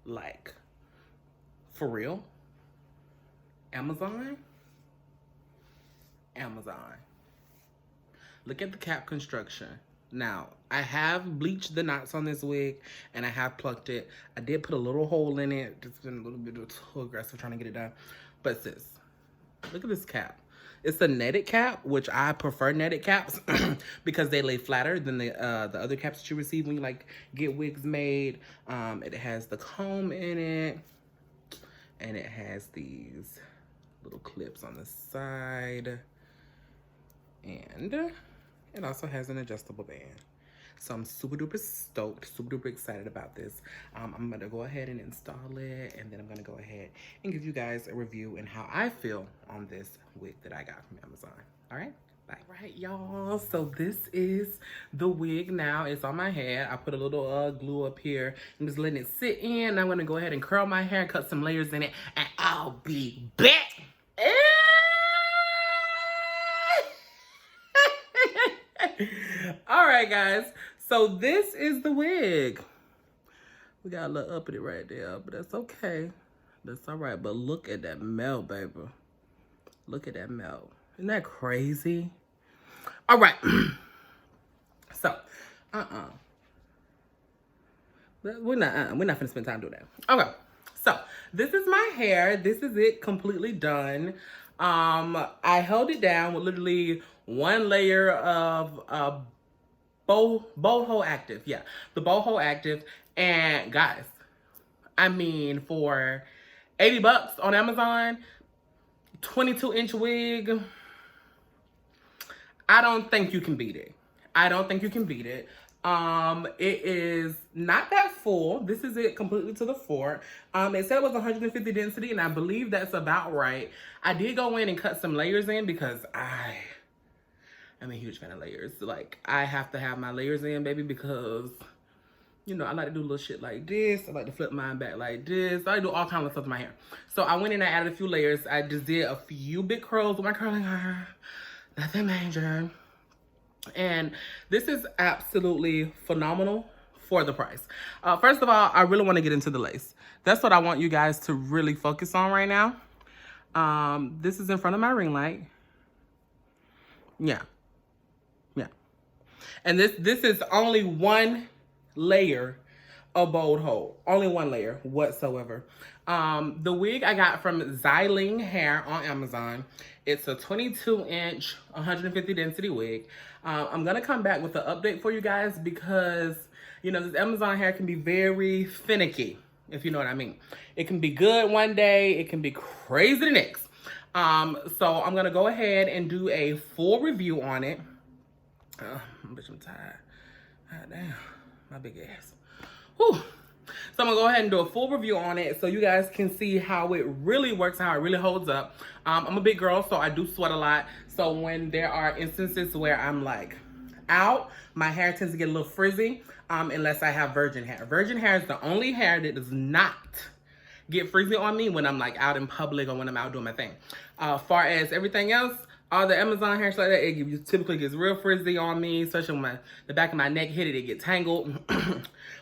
Like, for real? Amazon? Amazon. Look at the cap construction. Now, I have bleached the knots on this wig, and I have plucked it. I did put a little hole in it. It's been a little bit too aggressive trying to get it done. But sis, look at this cap. It's a netted cap, which I prefer netted caps because they lay flatter than the other caps that you receive when you like get wigs made. It has the comb in it, and it has these little clips on the side, and it also has an adjustable band. So I'm super duper stoked, super duper excited about this. I'm gonna go ahead and install it, and then I'm gonna go ahead and give you guys a review and how I feel on this wig that I got from Amazon. All right, bye. All right, y'all, so this is the wig now. It's on my head. I put a little glue up here. I'm just letting it sit in. I'm gonna go ahead and curl my hair, cut some layers in it, and I'll be back. All right, guys, so this is the wig. We got a little uppity right there, but that's okay. That's all right. But look at that melt, baby. Look at that melt. Isn't that crazy? All right. So, we're not gonna spend time doing that. Okay. So this is my hair. This is it completely done. I held it down with literally one layer of boho active. Yeah, the boho active. And guys, I mean, for 80 bucks on Amazon, 22-inch wig, I don't think you can beat it. I don't think you can beat it. It is not that full. This is it completely to the fore. It said it was 150 density, and I believe that's about right. I did go in and cut some layers in because I'm a huge fan of layers. Like, I have to have my layers in, baby, because, you know, I like to do little shit like this. I like to flip mine back like this. I like to do all kinds of stuff to my hair. So I went in and added a few layers. I just did a few big curls with my curling iron. Nothing major. And this is absolutely phenomenal for the price. First of all, I really want to get into the lace. That's what I want you guys to really focus on right now. This is in front of my ring light. Yeah. And this is only one layer of bold hold. Only one layer whatsoever. The wig I got from Xylene Hair on Amazon. It's a 22-inch, 150 density wig. I'm going to come back with an update for you guys because, you know, this Amazon hair can be very finicky, if you know what I mean. It can be good one day. It can be crazy the next. So I'm going to go ahead and do a full review on it. Bitch, I'm tired. God damn, my big ass. Whew. So I'm gonna go ahead and do a full review on it so you guys can see how it really works, how it really holds up. I'm a big girl, so I do sweat a lot. So when there are instances where I'm like out, my hair tends to get a little frizzy, unless I have virgin hair. Virgin hair is the only hair that does not get frizzy on me when I'm like out in public or when I'm out doing my thing. Far as everything else, all the Amazon hair like that, it typically gets real frizzy on me, especially when the back of my neck hit it get tangled.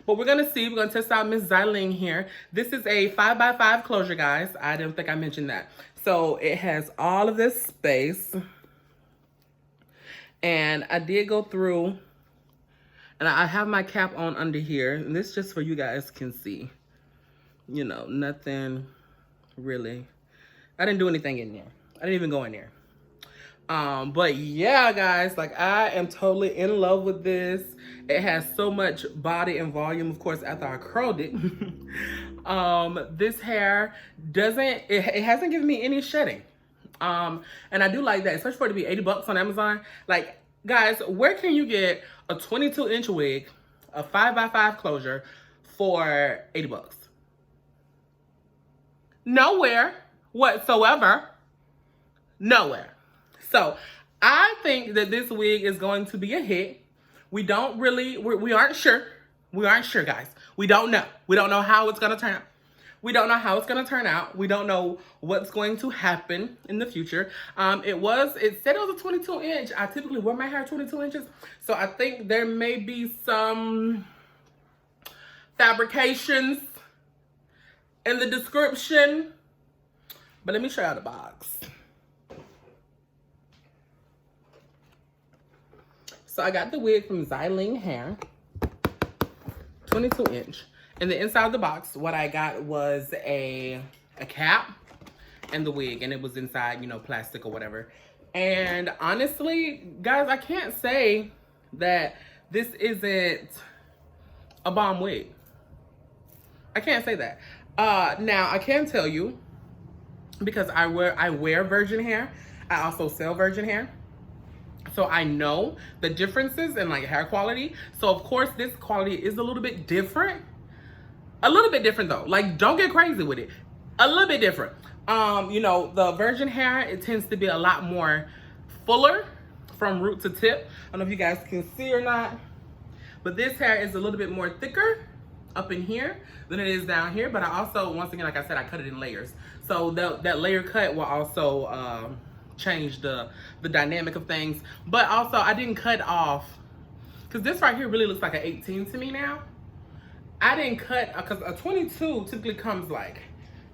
But we're gonna see, we're gonna test out Miss Xylene here. This is a 5x5 closure, guys. I didn't think I mentioned that. So it has all of this space. And I did go through, and I have my cap on under here. And this just for you guys can see. You know, nothing really. I didn't do anything in there. I didn't even go in there. But yeah, guys, like I am totally in love with this. It has so much body and volume, of course, after I curled it. This hair it hasn't given me any shedding. And I do like that, especially for it to be 80 bucks on Amazon. Like, guys, where can you get a 22-inch wig, a 5x5 closure for 80 bucks? Nowhere whatsoever. Nowhere. So I think that this wig is going to be a hit. We aren't sure. We aren't sure, guys. We don't know. We don't know how it's going to turn out. We don't know how it's going to turn out. We don't know what's going to happen in the future. It said it was a 22-inch. I typically wear my hair 22 inches. So I think there may be some fabrications in the description. But let me show you the box. So I got the wig from Xiling Hair, 22 inch. And the inside of the box, what I got was a cap and the wig, and it was inside, you know, plastic or whatever. And honestly, guys, I can't say that this isn't a bomb wig. I can't say that. Now I can tell you, because I wear virgin hair. I also sell virgin hair. So I know the differences in like hair quality. So of course this quality is a little bit different. A little bit different though. Like, don't get crazy with it. A little bit different. You know, the virgin hair, it tends to be a lot more fuller from root to tip. I don't know if you guys can see or not, but this hair is a little bit more thicker up in here than it is down here. But I also, once again, like I said, I cut it in layers. So that layer cut will also change the dynamic of things. But also I didn't cut off, because this right here really looks like an 18 to me now. I didn't cut, because a 22 typically comes like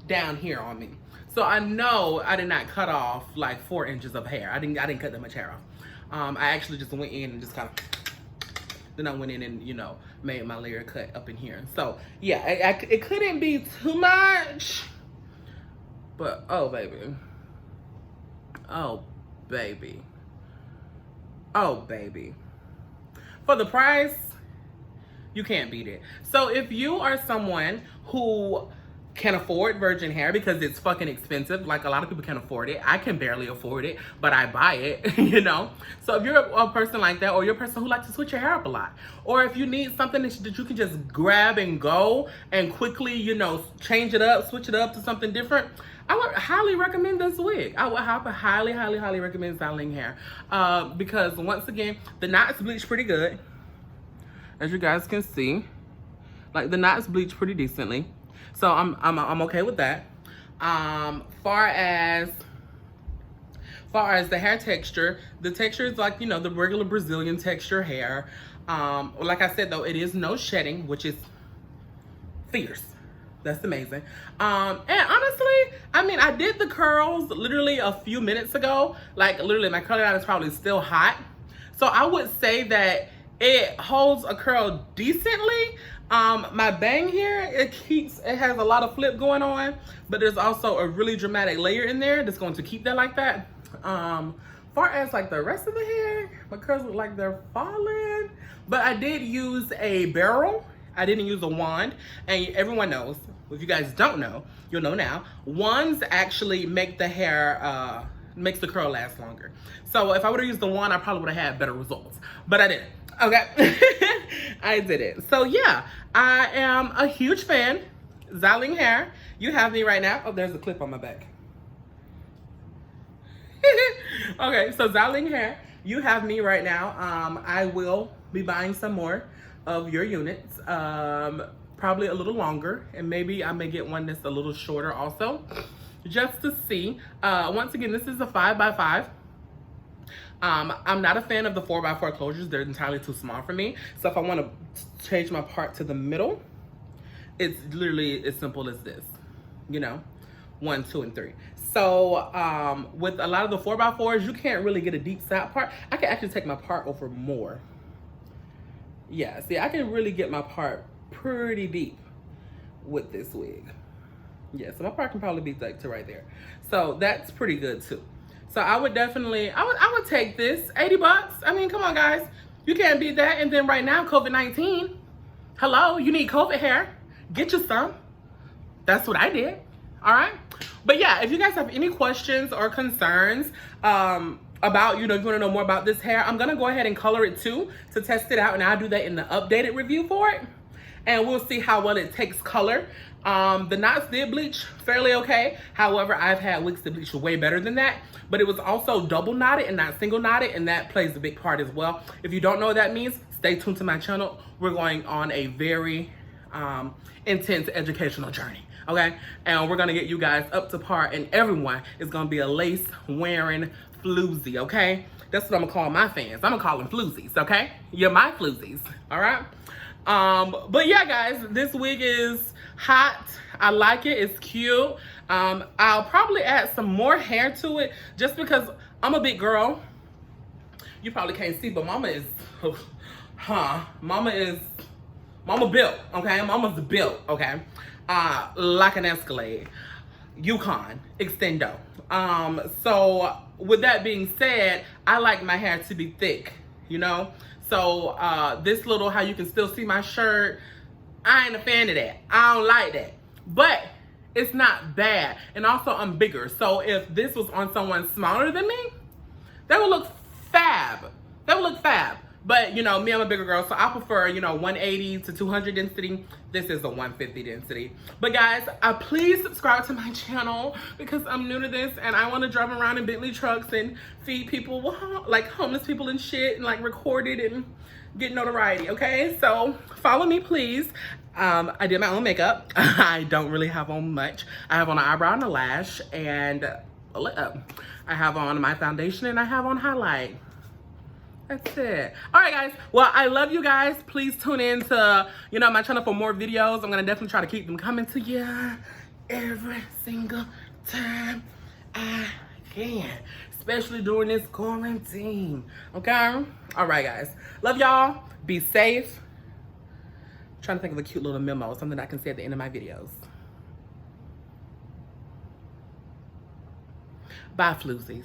down here on me. So I know I did not cut off like 4 inches of hair. I didn't cut that much hair off. I actually just went in and just kind of, then I went in and, you know, made my layer cut up in here. So yeah, it couldn't be too much. But oh baby, oh baby, oh baby, for the price, you can't beat it. So if you are someone who can afford virgin hair, because it's fucking expensive, like a lot of people can't afford it. I can barely afford it, but I buy it, you know? So if you're a person like that, or you're a person who likes to switch your hair up a lot, or if you need something that you can just grab and go and quickly, you know, change it up, switch it up to something different, I would highly recommend this wig. I would highly, highly, highly recommend Xiling Hair. Because once again, the knots bleach pretty good. As you guys can see, like the knots bleach pretty decently. So I'm okay with that. Far as the hair texture, the texture is like, you know, the regular Brazilian texture hair. Like I said though, it is no shedding, which is fierce. That's amazing. And honestly, I mean, I did the curls literally a few minutes ago. Like literally my curling iron is probably still hot. So I would say that it holds a curl decently. My bang here, it has a lot of flip going on, but there's also a really dramatic layer in there that's going to keep that like that. Far as like the rest of the hair, my curls look like they're falling, but I did use a barrel. I didn't use a wand, and everyone knows, if you guys don't know, you'll know now, wands actually make the hair, makes the curl last longer. So if I would have used the wand, I probably would have had better results, but I didn't. Okay. I did it. So yeah, I am a huge fan. Xiling Hair, you have me right now. Oh, there's a clip on my back. Okay, so Xiling Hair, you have me right now. I will be buying some more of your units, probably a little longer, and maybe I may get one that's a little shorter also, just to see. Once again, this is a 5x5. I'm not a fan of the 4x4 closures. They're entirely too small for me. So if I want to change my part to the middle, it's literally as simple as this, you know, 1, 2, and 3. So with a lot of the 4x4s, you can't really get a deep side part. I can actually take my part over more. Yeah, see, I can really get my part pretty deep with this wig. Yeah, so my part can probably be like to right there. So that's pretty good too. So I would definitely, I would take this, 80 bucks. I mean, come on guys, you can't beat that. And then right now, COVID-19, hello, you need COVID hair, get you some. That's what I did, all right? But yeah, if you guys have any questions or concerns about, you know, if you wanna know more about this hair, I'm gonna go ahead and color it too to test it out, and I'll do that in the updated review for it. And we'll see how well it takes color. The knots did bleach fairly okay. However, I've had wigs that bleach way better than that, but it was also double knotted and not single knotted, and that plays a big part as well. If you don't know what that means, stay tuned to my channel. We're going on a very intense educational journey, okay? And we're gonna get you guys up to par, and everyone is gonna be a lace wearing floozy, okay? That's what I'm gonna call my fans. I'm gonna call them floozies, okay? You're my floozies, all right? But yeah, guys, this wig is hot. I like it. It's cute. I'll probably add some more hair to it just because I'm a big girl. You probably can't see, but mama is, mama built, okay? Mama's built, okay? Like an Escalade. Yukon, extendo. So with that being said, I like my hair to be thick, you know? So this little, how you can still see my shirt, I ain't a fan of that. I don't like that. But it's not bad. And also I'm bigger. So if this was on someone smaller than me, that would look fab. That would look fab. But, you know, me, I'm a bigger girl, so I prefer, you know, 180 to 200 density. This is a 150 density. But guys, please subscribe to my channel because I'm new to this and I want to drive around in Bentley trucks and feed people, like homeless people and shit, and like record it and get notoriety, okay? So follow me, please. I did my own makeup. I don't really have on much. I have on an eyebrow and a lash and a lip. I have on my foundation and I have on highlight. That's it. All right, guys. Well, I love you guys. Please tune in to, you know, my channel for more videos. I'm going to definitely try to keep them coming to you every single time I can, especially during this quarantine. Okay? All right, guys. Love y'all. Be safe. Trying to think of a cute little memo, something I can say at the end of my videos. Bye, floozies.